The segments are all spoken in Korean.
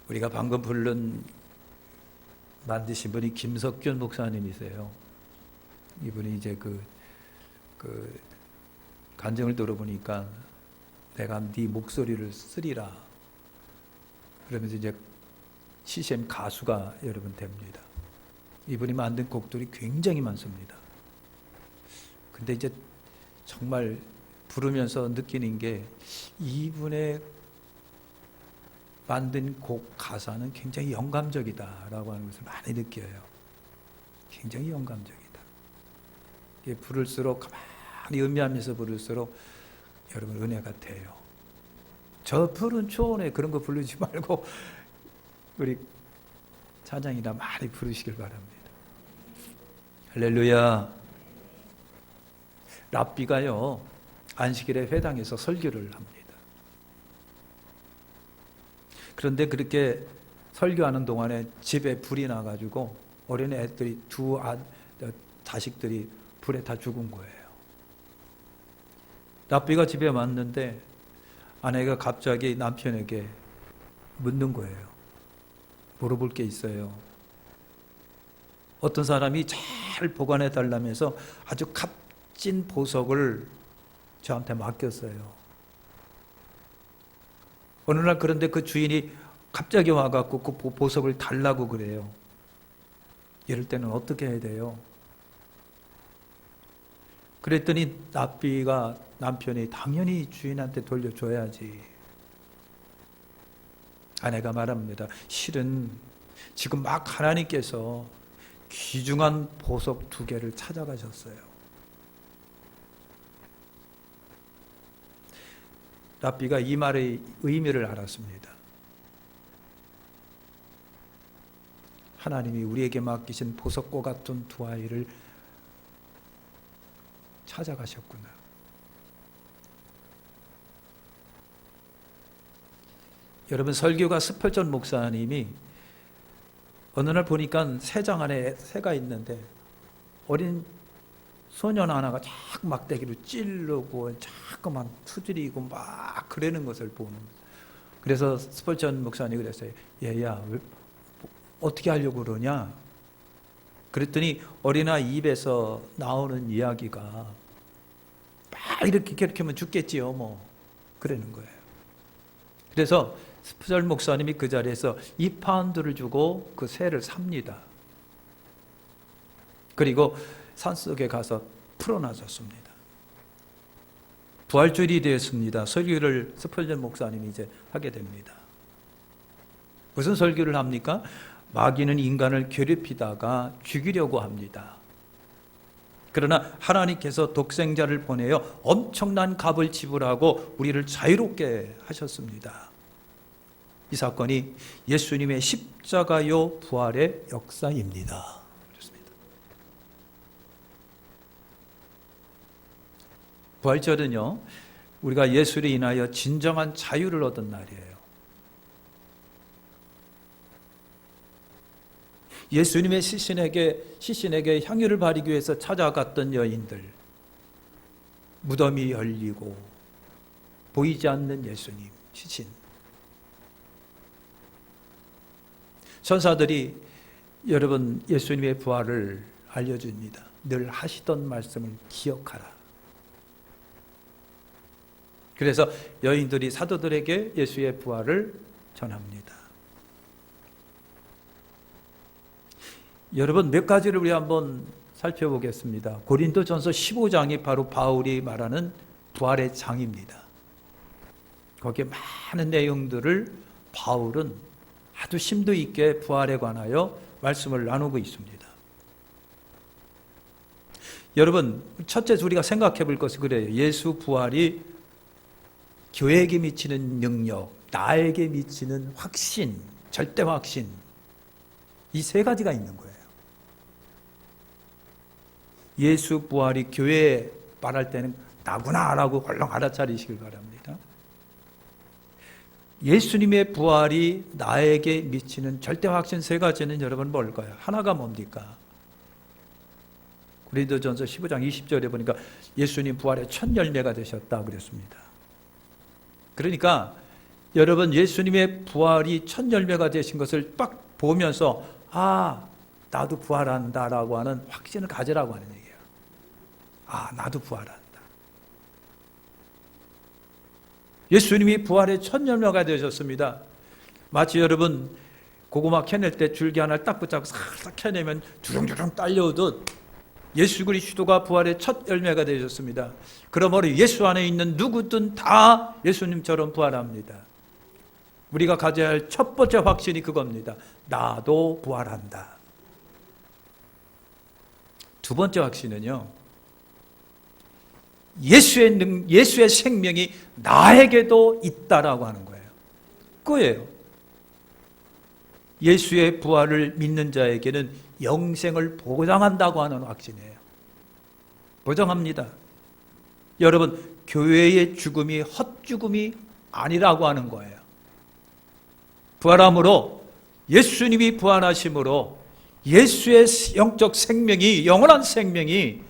우리가 방금 만드신 분이 김석균 목사님이세요. 이분이 이제 그 간증을 들어보니까 내가 네 목소리를 쓰리라. 그러면서 이제 CCM 가수가 여러분 됩니다. 이분이 만든 곡들이 굉장히 많습니다. 근데 이제 정말 부르면서 느끼는 게 이분의 만든 곡 가사는 굉장히 영감적이다라고 하는 것을 많이 느껴요. 굉장히 영감적이다. 이게 부를수록 가만히 음미하면서 부를수록 여러분 은혜가 돼요. 저 푸른 초원에 그런 거 부르지 말고 우리 찬양이나 많이 부르시길 바랍니다. 할렐루야. 랍비가요 안식일에 회당에서 설교를 합니다. 그런데 그렇게 설교하는 동안에 집에 불이 나가지고 어린 애들이 자식들이 불에 다 죽은 거예요. 랍비가 집에 왔는데 아내가 갑자기 남편에게 묻는 거예요. 물어볼 게 있어요. 어떤 사람이 잘 보관해 달라면서 아주 값진 보석을 저한테 맡겼어요. 어느 날 그런데 그 주인이 갑자기 와갖고 그 보석을 달라고 그래요. 이럴 때는 어떻게 해야 돼요? 그랬더니 랍비가 남편이 당연히 주인한테 돌려줘야지. 아내가 말합니다. 실은 지금 막 하나님께서 귀중한 보석 2개를 찾아가셨어요. 랍비가 이 말의 의미를 알았습니다. 하나님이 우리에게 맡기신 보석과 같은 2 아이를 찾아가셨구나. 여러분, 설교가 스펄전 목사님이 어느 날 보니까 새장 안에 새가 있는데 어린 소년 하나가 자꾸 막대기로 찌르고 자꾸만 투드리고 막 그러는 것을 보는 거예요. 그래서 스펄전 목사님이 그랬어요. 얘야, 어떻게 하려고 그러냐? 그랬더니 어린아이 입에서 나오는 이야기가 막 이렇게 하면 죽겠지요, 뭐. 그러는 거예요. 그래서 스펄전 목사님이 그 자리에서 2파운드를 주고 그 새를 삽니다. 그리고 산속에 가서 풀어놔줬습니다. 부활주일이 되었습니다. 설교를 스펄전 목사님이 이제 하게 됩니다. 무슨 설교를 합니까? 마귀는 인간을 괴롭히다가 죽이려고 합니다. 그러나 하나님께서 독생자를 보내어 엄청난 값을 지불하고 우리를 자유롭게 하셨습니다. 이 사건이 예수님의 십자가요 부활의 역사입니다. 그렇습니다. 부활절은요, 우리가 예수로 인하여 진정한 자유를 얻은 날이에요. 예수님의 시신에게 향유를 바르기 위해서 찾아갔던 여인들, 무덤이 열리고 보이지 않는 예수님, 시신. 천사들이 여러분 예수님의 부활을 알려줍니다. 늘 하시던 말씀을 기억하라. 그래서 여인들이 사도들에게 예수의 부활을 전합니다. 여러분, 몇 가지를 우리 한번 살펴보겠습니다. 고린도전서 15장이 바로 바울이 말하는 부활의 장입니다. 거기에 많은 내용들을 바울은 아주 심도 있게 부활에 관하여 말씀을 나누고 있습니다. 여러분, 첫째 우리가 생각해 볼 것이 그래요. 예수 부활이 교회에게 미치는 능력, 나에게 미치는 확신, 절대 확신, 이 3가지가 있는 거예요. 예수 부활이 교회에 말할 때는 나구나라고 얼른 알아차리시길 바랍니다. 예수님의 부활이 나에게 미치는 절대 확신 3가지는 여러분 뭘까요? 하나가 뭡니까? 고린도전서 15장 20절에 보니까 예수님 부활의 첫 열매가 되셨다 그랬습니다. 그러니까 여러분, 예수님의 부활이 첫 열매가 되신 것을 딱 보면서 나도 부활한다라고 하는 확신을 가지라고 하는 얘기예요. 나도 부활한다. 예수님이 부활의 첫 열매가 되셨습니다. 마치 여러분 고구마 캐낼 때 줄기 하나를 딱 붙잡고 살짝 캐내면 주렁주렁 딸려오듯 예수 그리스도가 부활의 첫 열매가 되셨습니다. 그러므로 예수 안에 있는 누구든 다 예수님처럼 부활합니다. 우리가 가져야 할 첫 번째 확신이 그겁니다. 나도 부활한다. 두 번째 확신은요, 예수의 생명이 나에게도 있다라고 하는 거예요. 그거예요. 예수의 부활을 믿는 자에게는 영생을 보장한다고 하는 확신이에요. 보장합니다. 여러분, 교회의 죽음이 헛죽음이 아니라고 하는 거예요. 부활함으로, 예수님이 부활하심으로 예수의 영적 생명이, 영원한 생명이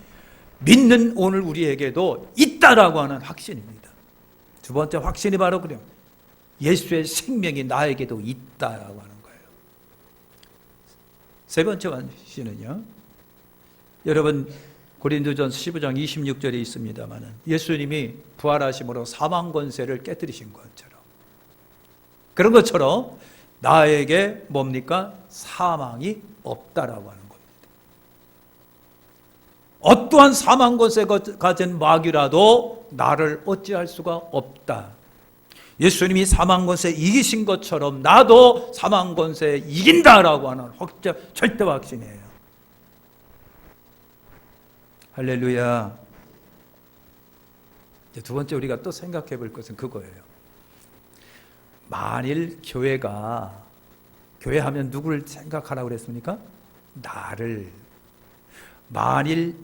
믿는 오늘 우리에게도 있다라고 하는 확신입니다. 두 번째 확신이 바로 그래요. 예수의 생명이 나에게도 있다라고 하는 거예요. 세 번째 확신은요, 여러분 고린도전서 15장 26절에 있습니다만 예수님이 부활하심으로 사망 권세를 깨뜨리신 것처럼, 그런 것처럼 나에게 뭡니까? 사망이 없다라고 하는 겁니다. 어떠한 사망 권세가 가진 마귀라도 나를 어찌할 수가 없다. 예수님이 사망 권세 이기신 것처럼 나도 사망 권세 이긴다라고 하는 절대 확신이에요. 할렐루야. 이제 두 번째 우리가 또 생각해 볼 것은 그거예요. 만일 교회 하면 누구를 생각하라고 그랬습니까? 나를. 만일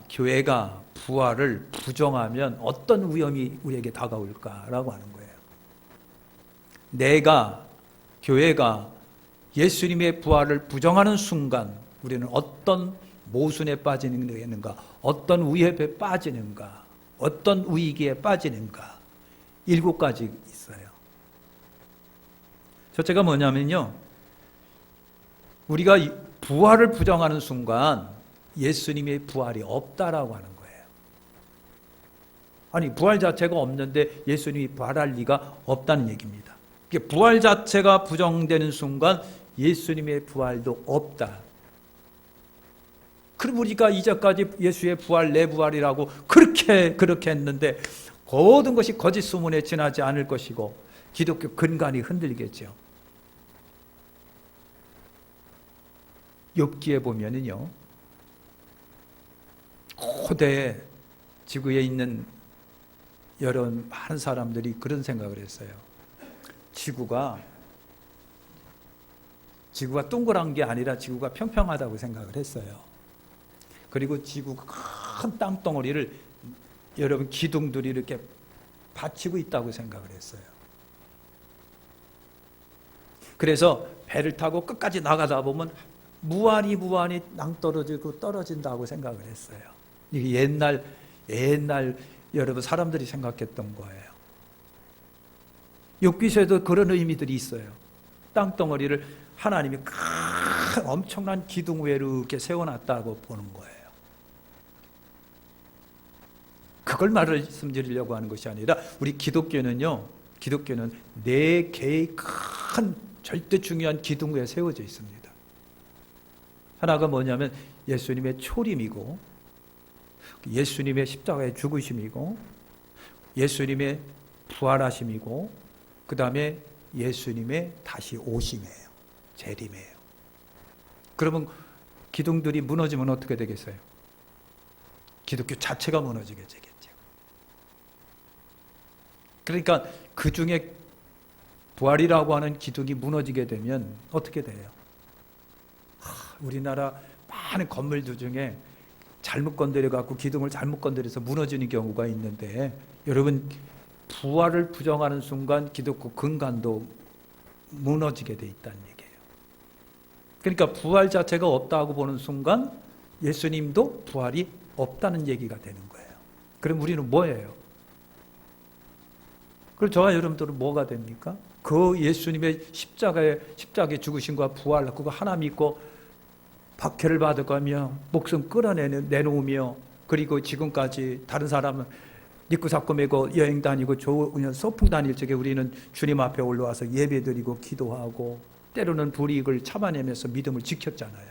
교회가 부활을 부정하면 어떤 위험이 우리에게 다가올까라고 하는 거예요. 교회가 예수님의 부활을 부정하는 순간 우리는 어떤 모순에 빠지는가, 어떤 위협에 빠지는가, 어떤 위기에 빠지는가, 7가지 있어요. 첫째가 뭐냐면요, 우리가 부활을 부정하는 순간 예수님의 부활이 없다라고 하는 거예요. 아니, 부활 자체가 없는데 예수님이 부활할 리가 없다는 얘기입니다. 부활 자체가 부정되는 순간 예수님의 부활도 없다. 그럼 우리가 이제까지 예수의 부활, 내 부활이라고 그렇게 했는데 모든 것이 거짓 소문에 지나지 않을 것이고 기독교 근간이 흔들리겠죠. 욥기에 보면은요, 고대 지구에 있는 여러 많은 사람들이 그런 생각을 했어요. 지구가 동그란 게 아니라 지구가 평평하다고 생각을 했어요. 그리고 지구 큰 땅덩어리를 여러분 기둥들이 이렇게 받치고 있다고 생각을 했어요. 그래서 배를 타고 끝까지 나가다 보면 무한히 낭떠러지고 떨어진다고 생각을 했어요. 이게 옛날 여러분 사람들이 생각했던 거예요. 욥기서에도 그런 의미들이 있어요. 땅덩어리를 하나님이 큰 엄청난 기둥 위에 이렇게 세워놨다고 보는 거예요. 그걸 말씀드리려고 하는 것이 아니라 우리 기독교는 네 개의 큰 절대 중요한 기둥 위에 세워져 있습니다. 하나가 뭐냐면 예수님의 초림이고, 예수님의 십자가의 죽으심이고, 예수님의 부활하심이고, 그 다음에 예수님의 다시 오심이에요. 재림이에요. 그러면 기둥들이 무너지면 어떻게 되겠어요? 기독교 자체가 무너지게 되겠죠. 그러니까 그 중에 부활이라고 하는 기둥이 무너지게 되면 어떻게 돼요? 우리나라 많은 건물들 중에 잘못 건드려갖고 기둥을 잘못 건드려서 무너지는 경우가 있는데, 여러분 부활을 부정하는 순간 기독교 근간도 무너지게 돼 있다는 얘기예요. 그러니까 부활 자체가 없다고 보는 순간 예수님도 부활이 없다는 얘기가 되는 거예요. 그럼 우리는 뭐예요? 그럼 저와 여러분들은 뭐가 됩니까? 그 예수님의 십자가에 죽으신과 부활, 그거 하나 믿고 박해를 받아가며 목숨 끌어내놓으며, 그리고 지금까지 다른 사람은 리쿠사코 메고 여행 다니고 좋은 소풍 다닐 적에 우리는 주님 앞에 올라와서 예배드리고 기도하고 때로는 불이익을 참아내면서 믿음을 지켰잖아요.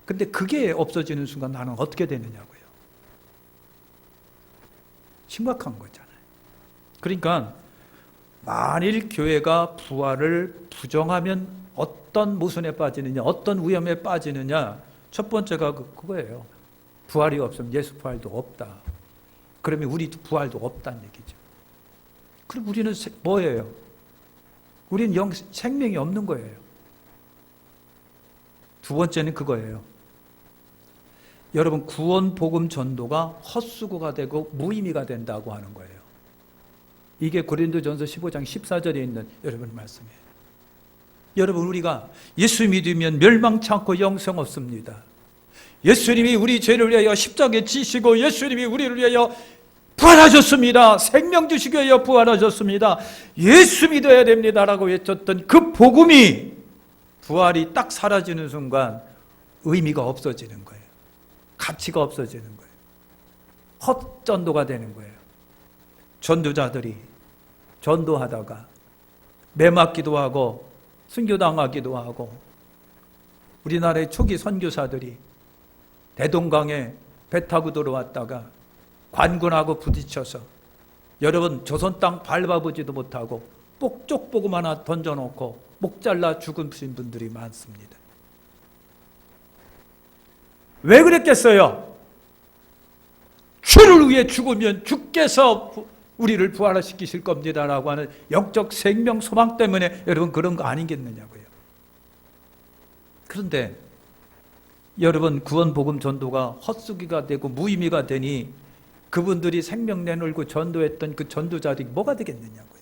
근데 그게 없어지는 순간 나는 어떻게 되느냐고요. 심각한 거잖아요. 그러니까 만일 교회가 부활을 부정하면 어떤 모순에 빠지느냐, 어떤 위험에 빠지느냐, 첫 번째가 그거예요. 부활이 없으면 예수 부활도 없다. 그러면 우리 부활도 없다는 얘기죠. 그럼 우리는 뭐예요? 우리는 생명이 없는 거예요. 두 번째는 그거예요. 여러분, 구원 복음 전도가 헛수고가 되고 무의미가 된다고 하는 거예요. 이게 고린도전서 15장 14절에 있는 여러분 말씀이에요. 여러분, 우리가 예수 믿으면 멸망치 않고 영생 얻습니다. 예수님이 우리 죄를 위하여 십자가에 지시고 예수님이 우리를 위하여 부활하셨습니다. 생명 주시기 위하여 부활하셨습니다. 예수 믿어야 됩니다라고 외쳤던 그 복음이 부활이 딱 사라지는 순간 의미가 없어지는 거예요. 가치가 없어지는 거예요. 헛전도가 되는 거예요. 전도자들이 전도하다가 매 맞기도 하고 순교당하기도 하고, 우리나라의 초기 선교사들이 대동강에 배 타고 들어왔다가 관군하고 부딪혀서 여러분 조선 땅 밟아보지도 못하고 쪽보금 하나 던져놓고 목 잘라 죽으신 분들이 많습니다. 왜 그랬겠어요? 주를 위해 죽으면 주께서 우리를 부활시키실 겁니다라고 하는 영적 생명 소망 때문에 여러분 그런 거 아니겠느냐고요. 그런데 여러분, 구원 복음 전도가 헛수기가 되고 무의미가 되니 그분들이 생명 내놓고 전도했던 그 전도자들이 뭐가 되겠느냐고요.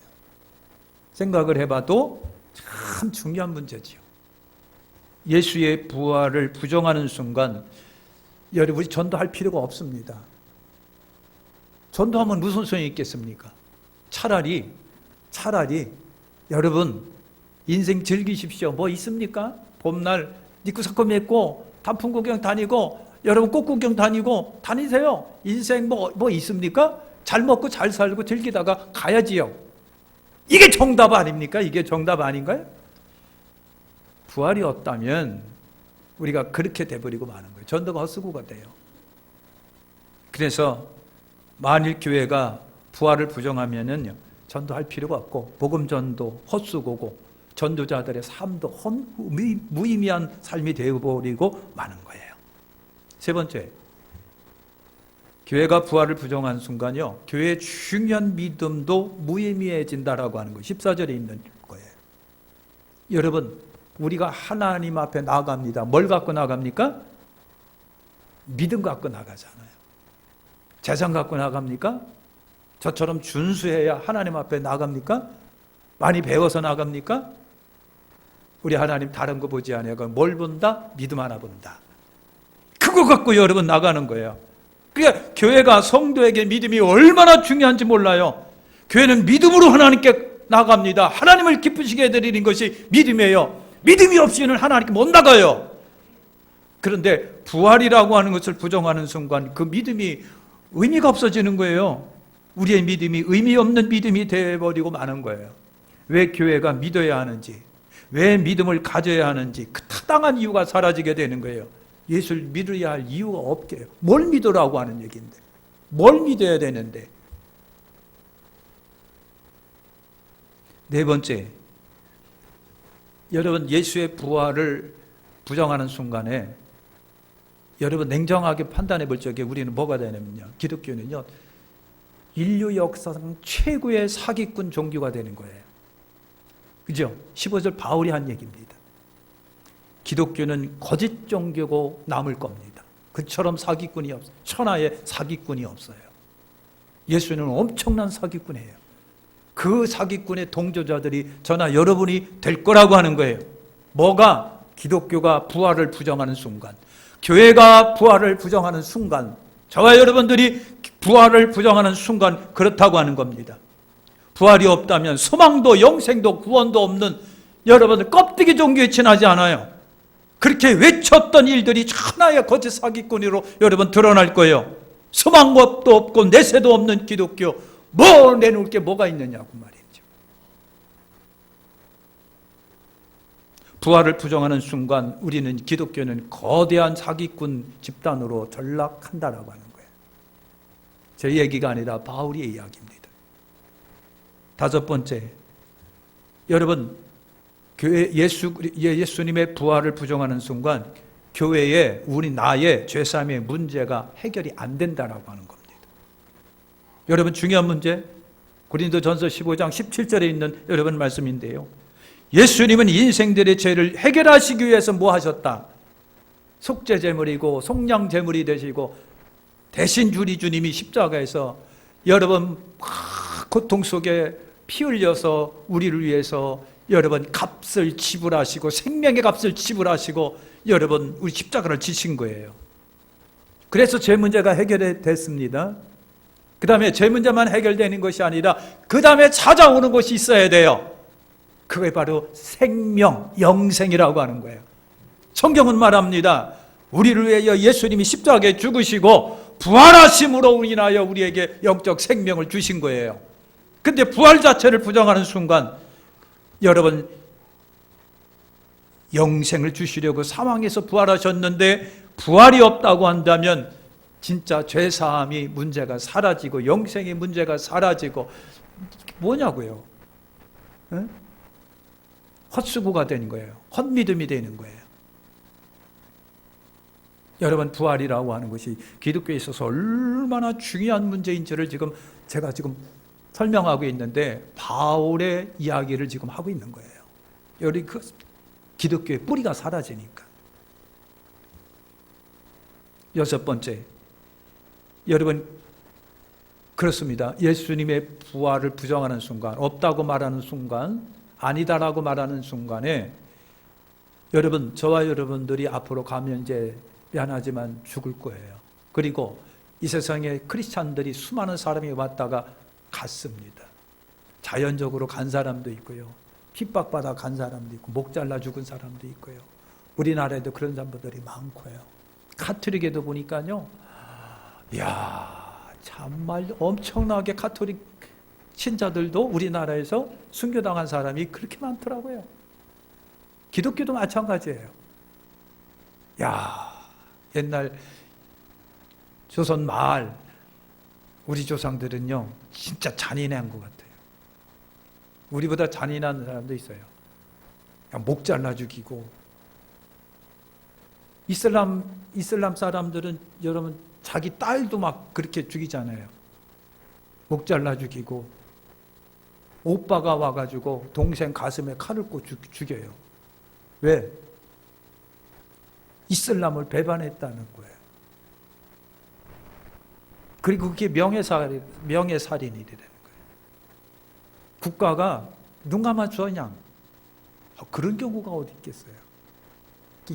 생각을 해봐도 참 중요한 문제지요. 예수의 부활을 부정하는 순간 여러분, 우리 전도할 필요가 없습니다. 전도하면 무슨 소용이 있겠습니까? 차라리 여러분 인생 즐기십시오. 뭐 있습니까? 봄날 니쿠사코 맺고 단풍 구경 다니고, 여러분 꽃 구경 다니고 다니세요. 인생 뭐 있습니까? 잘 먹고 잘 살고 즐기다가 가야지요. 이게 정답 아닙니까? 이게 정답 아닌가요? 부활이 없다면 우리가 그렇게 돼버리고 마는 거예요. 전도가 헛수고가 돼요. 그래서 만일 교회가 부활을 부정하면은 전도할 필요가 없고, 복음 전도 헛수고고, 전도자들의 삶도 무의미한 삶이 되어버리고 마는 거예요. 세 번째, 교회가 부활을 부정한 순간요, 교회의 중요한 믿음도 무의미해진다라고 하는 거예요. 14절에 있는 거예요. 여러분, 우리가 하나님 앞에 나아갑니다. 뭘 갖고 나갑니까? 믿음 갖고 나가잖아요. 재산 갖고 나갑니까? 저처럼 준수해야 하나님 앞에 나갑니까? 많이 배워서 나갑니까? 우리 하나님 다른 거 보지 않아요. 뭘 본다? 믿음 하나 본다. 그거 갖고 여러분 나가는 거예요. 그러니까 교회가 성도에게 믿음이 얼마나 중요한지 몰라요. 교회는 믿음으로 하나님께 나갑니다. 하나님을 기쁘시게 해드리는 것이 믿음이에요. 믿음이 없이는 하나님께 못 나가요. 그런데 부활이라고 하는 것을 부정하는 순간 그 믿음이 의미가 없어지는 거예요. 우리의 믿음이 의미 없는 믿음이 되어버리고 마는 거예요. 왜 교회가 믿어야 하는지, 왜 믿음을 가져야 하는지 그 타당한 이유가 사라지게 되는 거예요. 예수를 믿어야 할 이유가 없게 해요. 뭘 믿으라고 하는 얘기인데, 뭘 믿어야 되는데. 네 번째, 여러분 예수의 부활을 부정하는 순간에 여러분 냉정하게 판단해 볼 적에 우리는 뭐가 되냐면요, 기독교는요 인류 역사상 최고의 사기꾼 종교가 되는 거예요. 그죠? 15절 바울이 한 얘기입니다. 기독교는 거짓 종교고 남을 겁니다. 그처럼 사기꾼이 없어요. 천하에 사기꾼이 없어요. 예수는 엄청난 사기꾼이에요. 그 사기꾼의 동조자들이 저나 여러분이 될 거라고 하는 거예요. 뭐가? 기독교가 부활을 부정하는 순간, 교회가 부활을 부정하는 순간, 저와 여러분들이 부활을 부정하는 순간 그렇다고 하는 겁니다. 부활이 없다면 소망도 영생도 구원도 없는 여러분 껍데기 종교에 지나지 않아요. 그렇게 외쳤던 일들이 하나의 거짓 사기꾼으로 여러분 드러날 거예요. 소망도 없고 내세도 없는 기독교, 뭐 내놓을 게 뭐가 있느냐고 말이죠. 부활을 부정하는 순간 우리는 기독교는 거대한 사기꾼 집단으로 전락한다라고 하는 거예요. 제 얘기가 아니라 바울의 이야기입니다. 다섯 번째, 여러분 교회 예수님의 부활을 부정하는 순간 교회에 나의 죄사함의 문제가 해결이 안 된다라고 하는 겁니다. 여러분 중요한 문제, 고린도전서 15장 17절에 있는 여러분 말씀인데요. 예수님은 인생들의 죄를 해결하시기 위해서 뭐 하셨다? 속죄제물이고 속량제물이 되시고 대신 우리 주님이 십자가에서 여러분 고통 속에 피 흘려서 우리를 위해서 여러분 값을 지불하시고 생명의 값을 지불하시고 여러분 우리 십자가를 지신 거예요. 그래서 죄 문제가 해결됐습니다. 그 다음에 죄 문제만 해결되는 것이 아니라 그 다음에 찾아오는 것이 있어야 돼요. 그게 바로 생명, 영생이라고 하는 거예요. 성경은 말합니다. 우리를 위하여 예수님이 십자가에 죽으시고 부활하심으로 인하여 우리에게 영적 생명을 주신 거예요. 근데 부활 자체를 부정하는 순간 여러분 영생을 주시려고 사망에서 부활하셨는데 부활이 없다고 한다면 진짜 죄사함이 문제가 사라지고 영생의 문제가 사라지고 뭐냐고요? 응? 헛수고가 되는 거예요. 헛믿음이 되는 거예요. 여러분 부활이라고 하는 것이 기독교에 있어서 얼마나 중요한 문제인지를 제가 지금 설명하고 있는데 바울의 이야기를 지금 하고 있는 거예요. 여기 그 기독교의 뿌리가 사라지니까. 여섯 번째, 여러분 그렇습니다. 예수님의 부활을 부정하는 순간, 없다고 말하는 순간, 아니다라고 말하는 순간에 여러분 저와 여러분들이 앞으로 가면 이제 미안하지만 죽을 거예요. 그리고 이 세상에 크리스찬들이 수많은 사람이 왔다가 갔습니다. 자연적으로 간 사람도 있고요. 핍박받아 간 사람도 있고 목 잘라 죽은 사람도 있고요. 우리나라에도 그런 사람들이 많고요. 카톨릭에도 보니까요. 이야 정말 엄청나게 카톨릭 신자들도 우리나라에서 순교당한 사람이 그렇게 많더라고요. 기독교도 마찬가지예요. 야 옛날 조선 말 우리 조상들은요 진짜 잔인한 것 같아요. 우리보다 잔인한 사람도 있어요. 그냥 목 잘라 죽이고 이슬람 사람들은 여러분 자기 딸도 막 그렇게 죽이잖아요. 목 잘라 죽이고 오빠가 와가지고 동생 가슴에 칼을 꽂고 죽여요. 왜? 이슬람을 배반했다는 거예요. 그리고 그게 명예살인이 되는 거예요. 국가가 눈 감아줘 그냥. 그런 경우가 어디 있겠어요.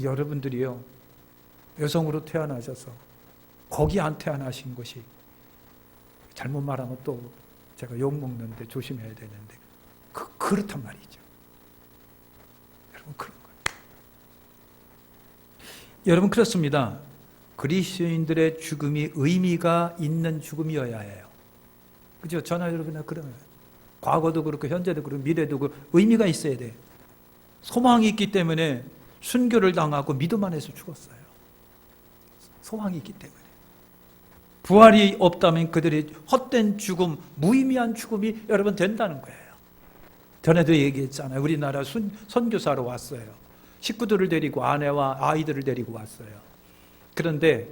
여러분들이요 여성으로 태어나셔서 거기 안 태어나신 것이 잘못 말하면 또 제가 욕먹는데 조심해야 되는데 그렇단 말이죠. 여러분 그런 거예요. 여러분 그렇습니다. 그리스도인들의 죽음이 의미가 있는 죽음이어야 해요. 그죠? 저나 여러분은 그러면 과거도 그렇고 현재도 그렇고 미래도 그렇고 의미가 있어야 돼. 소망이 있기 때문에 순교를 당하고 믿음 안에서 죽었어요. 소망이 있기 때문에. 부활이 없다면 그들의 헛된 죽음, 무의미한 죽음이 여러분 된다는 거예요. 전에도 얘기했잖아요. 우리나라 선교사로 왔어요. 식구들을 데리고 아내와 아이들을 데리고 왔어요. 그런데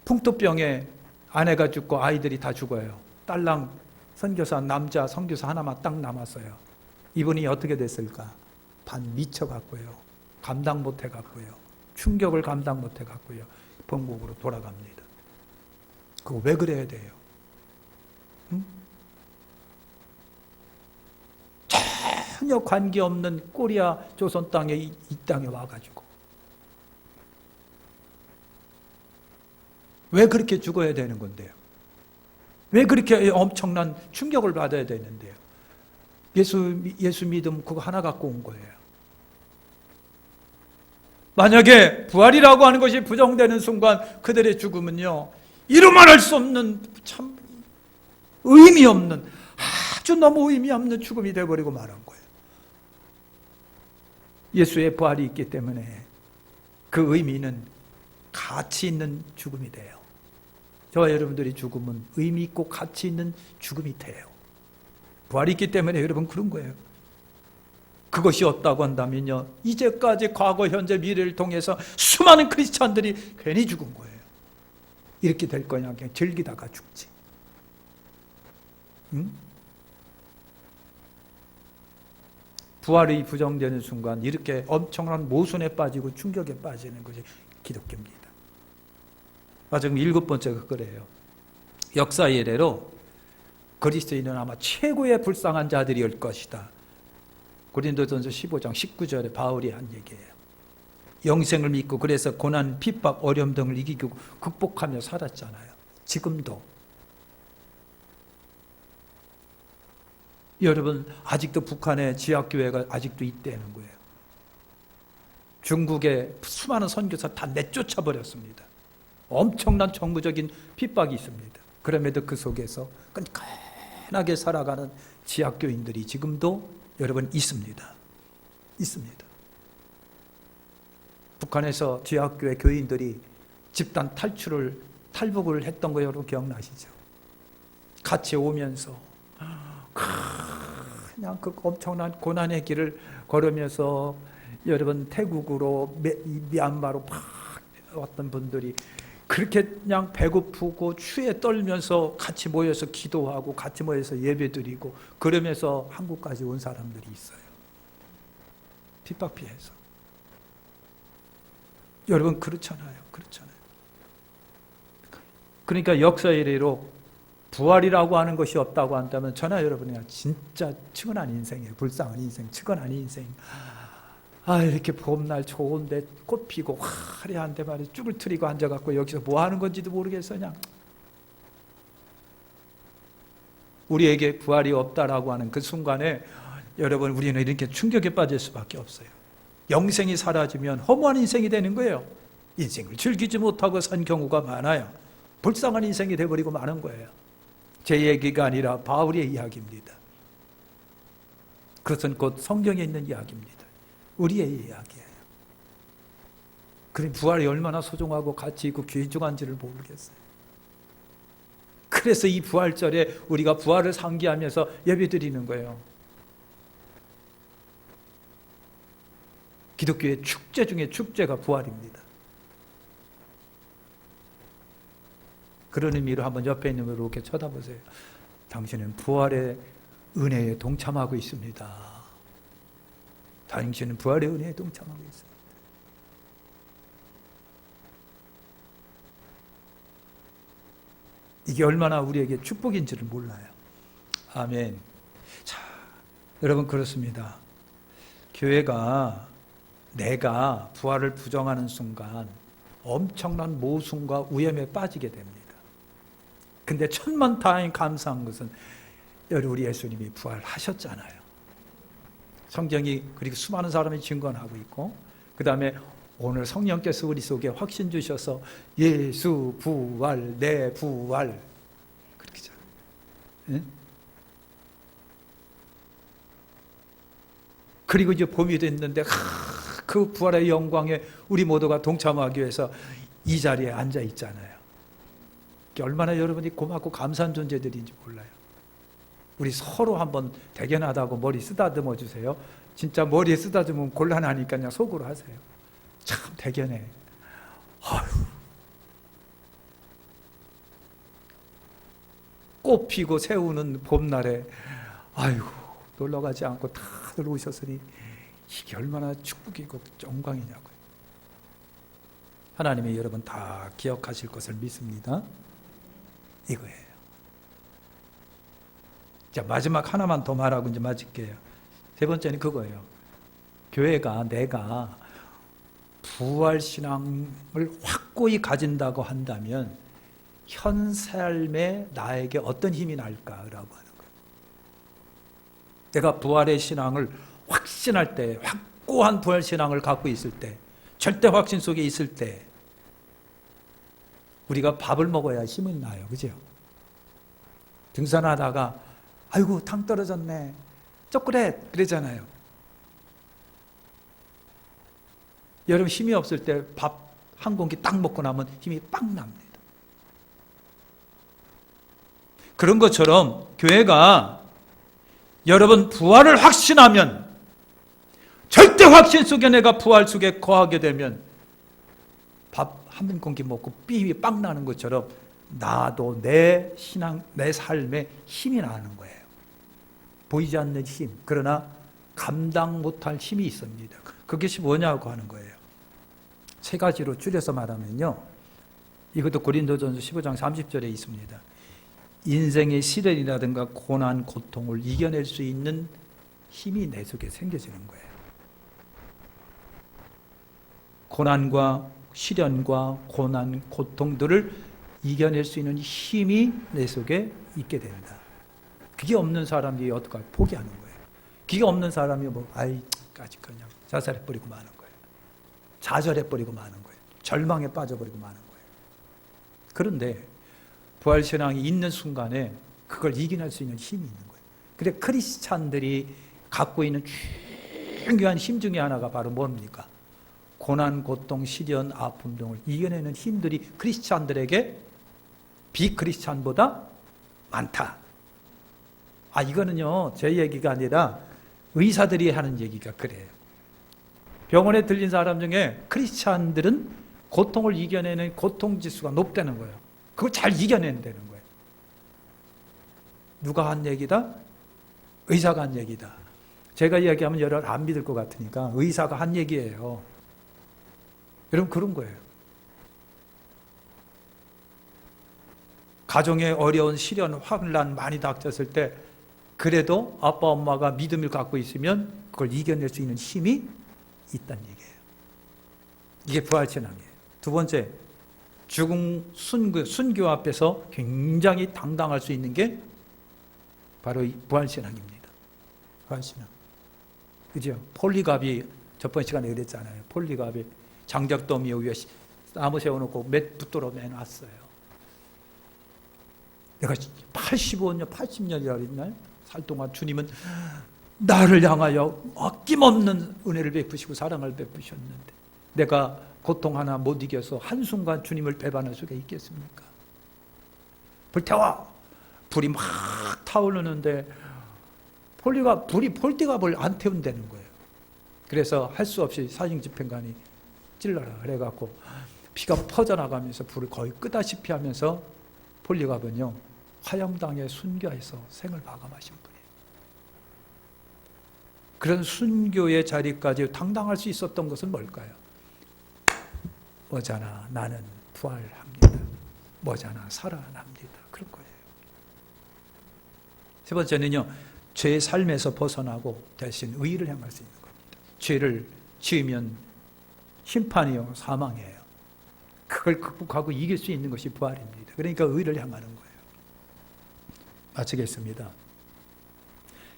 풍토병에 아내가 죽고 아이들이 다 죽어요. 딸랑 남자 선교사 하나만 딱 남았어요. 이분이 어떻게 됐을까? 반 미쳐갔고요. 감당 못해갔고요. 충격을 감당 못해갔고요. 본국으로 돌아갑니다. 그거 왜 그래야 돼요? 응? 전혀 관계없는 코리아 조선 땅에 이 땅에 와가지고 왜 그렇게 죽어야 되는 건데요? 왜 그렇게 엄청난 충격을 받아야 되는데요? 예수 믿음 그거 하나 갖고 온 거예요. 만약에 부활이라고 하는 것이 부정되는 순간 그들의 죽음은요, 이루 말할 수 없는 참 의미 없는, 아주 너무 의미 없는 죽음이 되어버리고 말한 거예요. 예수의 부활이 있기 때문에 그 의미는 가치 있는 죽음이 돼요. 저와 여러분들이 죽음은 의미 있고 가치 있는 죽음이 돼요. 부활이 있기 때문에 여러분 그런 거예요. 그것이 없다고 한다면요, 이제까지 과거, 현재, 미래를 통해서 수많은 크리스찬들이 괜히 죽은 거예요. 이렇게 될 거냐, 그냥 즐기다가 죽지. 응? 부활이 부정되는 순간 이렇게 엄청난 모순에 빠지고 충격에 빠지는 것이 기독교입니다. 지금 7번째가 그래요. 역사의 이래로 그리스도인은 아마 최고의 불쌍한 자들이 올 것이다. 고린도전서 15장 19절에 바울이 한 얘기예요. 영생을 믿고 그래서 고난, 핍박, 어려움 등을 이기고 극복하며 살았잖아요. 지금도. 여러분, 아직도 북한의 지하교회가 아직도 있다는 거예요. 중국의 수많은 선교사 다 내쫓아 버렸습니다. 엄청난 정부적인 핍박이 있습니다. 그럼에도 그 속에서 끈끈하게 살아가는 지하교인들이 지금도 여러분 있습니다. 있습니다. 북한에서 지하교회 교인들이 집단 탈북을 했던 거 여러분 기억나시죠? 같이 오면서 그냥 그 엄청난 고난의 길을 걸으면서 여러분 태국으로 미얀마로 막 왔던 분들이 그렇게 그냥 배고프고 추위에 떨면서 같이 모여서 기도하고 같이 모여서 예배드리고 그러면서 한국까지 온 사람들이 있어요. 핍박 피해서. 여러분 그렇잖아요. 그러니까 역사의 이래로 부활이라고 하는 것이 없다고 한다면 저나 여러분이 진짜 측은한 인생이에요. 불쌍한 인생, 측은한 인생. 이렇게 봄날 좋은데 꽃 피고 화려한데 말이야 쭈글 트리고 앉아갖고 여기서 뭐 하는 건지도 모르겠어. 그냥 우리에게 부활이 없다라고 하는 그 순간에 여러분 우리는 이렇게 충격에 빠질 수밖에 없어요. 영생이 사라지면 허무한 인생이 되는 거예요. 인생을 즐기지 못하고 산 경우가 많아요. 불쌍한 인생이 돼버리고 마는 거예요. 제 얘기가 아니라 바울의 이야기입니다. 그것은 곧 성경에 있는 이야기입니다. 우리의 이야기예요. 그럼 부활이 얼마나 소중하고 가치 있고 귀중한지를 모르겠어요. 그래서 이 부활절에 우리가 부활을 상기하면서 예배드리는 거예요. 기독교의 축제 중에 축제가 부활입니다. 그런 의미로 한번 옆에 있는 분을 이렇게 쳐다보세요. 당신은 부활의 은혜에 동참하고 있습니다. 당신은 부활의 은혜에 동참하고 있습니다. 이게 얼마나 우리에게 축복인지를 몰라요. 아멘. 자, 여러분 그렇습니다. 교회가 내가 부활을 부정하는 순간 엄청난 모순과 위험에 빠지게 됩니다. 근데 천만다행 감사한 것은 우리 예수님이 부활하셨잖아요. 성경이 그리고 수많은 사람이 증언하고 있고 그 다음에 오늘 성령께서 우리 속에 확신 주셔서 예수 부활, 내 부활 그렇게 잖아요. 네? 그리고 이제 봄이 됐는데 그 부활의 영광에 우리 모두가 동참하기 위해서 이 자리에 앉아 있잖아요. 얼마나 여러분이 고맙고 감사한 존재들인지 몰라요. 우리 서로 한번 대견하다고 머리 쓰다듬어 주세요. 진짜 머리에 쓰다듬으면 곤란하니까 그냥 속으로 하세요. 참 대견해. 꽃 피고 새우는 봄날에 놀러가지 않고 다들 오셨으니 이게 얼마나 축복이고 영광이냐고요. 하나님이 여러분 다 기억하실 것을 믿습니다. 이거예요. 자, 마지막 하나만 더 말하고 이제 마칠게요. 세 번째는 그거예요. 교회가 내가 부활신앙을 확고히 가진다고 한다면 현 삶에 나에게 어떤 힘이 날까라고 하는 거예요. 내가 부활의 신앙을 확신할 때, 확고한 부활 신앙을 갖고 있을 때, 절대 확신 속에 있을 때 우리가 밥을 먹어야 힘이 나요. 그죠? 등산하다가 아이고 당 떨어졌네. 초콜릿 그러잖아요. 여러분 힘이 없을 때 밥 한 공기 딱 먹고 나면 힘이 빡 납니다. 그런 것처럼 교회가 여러분 부활을 확신하면, 절대 확신 속에 내가 부활 속에 거하게 되면 밥 한 공기 먹고 삐 빡 나는 것처럼 나도 내 신앙, 내 삶에 힘이 나는 거예요. 보이지 않는 힘, 그러나 감당 못할 힘이 있습니다. 그것이 뭐냐고 하는 거예요. 세 가지로 줄여서 말하면요, 이것도 고린도전서 15장 30절에 있습니다. 인생의 시련이라든가 고난, 고통을 이겨낼 수 있는 힘이 내 속에 생겨지는 거예요. 고난과 시련과 고난, 고통들을 이겨낼 수 있는 힘이 내 속에 있게 된다. 그게 없는 사람이 어떡할? 포기하는 거예요. 그게 없는 사람이 아직 그냥 자살해버리고 마는 거예요. 좌절해버리고 마는 거예요. 절망에 빠져버리고 마는 거예요. 그런데 부활신앙이 있는 순간에 그걸 이겨낼 수 있는 힘이 있는 거예요. 그래 크리스찬들이 갖고 있는 중요한 힘 중에 하나가 바로 뭡니까? 고난, 고통, 시련, 아픔 등을 이겨내는 힘들이 크리스찬들에게 비크리스찬보다 많다. 이거는요 제 얘기가 아니라 의사들이 하는 얘기가 그래요. 병원에 들린 사람 중에 크리스찬들은 고통을 이겨내는 고통지수가 높다는 거예요. 그걸 잘 이겨낸다는 거예요. 누가 한 얘기다? 의사가 한 얘기다. 제가 이야기하면 여러분 안 믿을 것 같으니까 의사가 한 얘기예요. 여러분 그런 거예요. 가정에 어려운 시련, 환난 많이 닥쳤을 때 그래도 아빠 엄마가 믿음을 갖고 있으면 그걸 이겨낼 수 있는 힘이 있다는 얘기예요. 이게 부활신앙이에요. 두 번째, 죽음 순교 앞에서 굉장히 당당할 수 있는 게 바로 이 부활신앙입니다. 부활신앙. 그죠? 폴리갑이 저번 시간에 그랬잖아요. 폴리갑이 장작더미 위에 나무 세워놓고 몇 붙들어 매놨어요. 내가 85년, 80년이라 그랬나요? 살 동안 주님은 나를 향하여 아낌없는 은혜를 베푸시고 사랑을 베푸셨는데 내가 고통 하나 못 이겨서 한순간 주님을 배반할 수가 있겠습니까? 불태워! 불이 막 타오르는데 폴리갑을 안 태운다는 거예요. 그래서 할 수 없이 사형집행관이 찔러라 그래갖고 피가 퍼져나가면서 불을 거의 끄다시피 하면서 폴리갑은요 화염당에 순교해서 생을 마감하신 분이에요. 그런 순교의 자리까지 당당할 수 있었던 것은 뭘까요? 머자나 나는 부활합니다. 머자나 살아납니다. 그런 거예요. 세 번째는요, 죄의 삶에서 벗어나고 대신 의를 행할 수 있는 겁니다. 죄를 지으면 심판이요, 사망이에요. 그걸 극복하고 이길 수 있는 것이 부활입니다. 그러니까 의를 향하는 거예요. 마치겠습니다.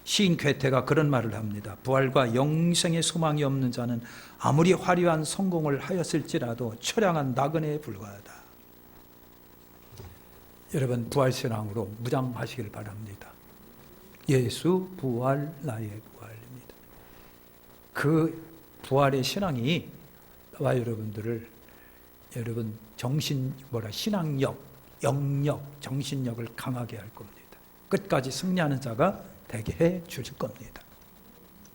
시인 괴테가 그런 말을 합니다. 부활과 영생의 소망이 없는 자는 아무리 화려한 성공을 하였을지라도 처량한 나그네에 불과하다. 여러분 부활신앙으로 무장하시길 바랍니다. 예수 부활 나의 부활입니다. 그 부활의 신앙이 나와 여러분들을 여러분 신앙력, 영력, 정신력을 강하게 할 겁니다. 끝까지 승리하는 자가 되게 해 주실 겁니다.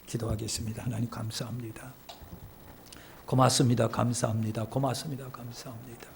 기도하겠습니다. 하나님 감사합니다. 고맙습니다. 감사합니다. 고맙습니다. 감사합니다.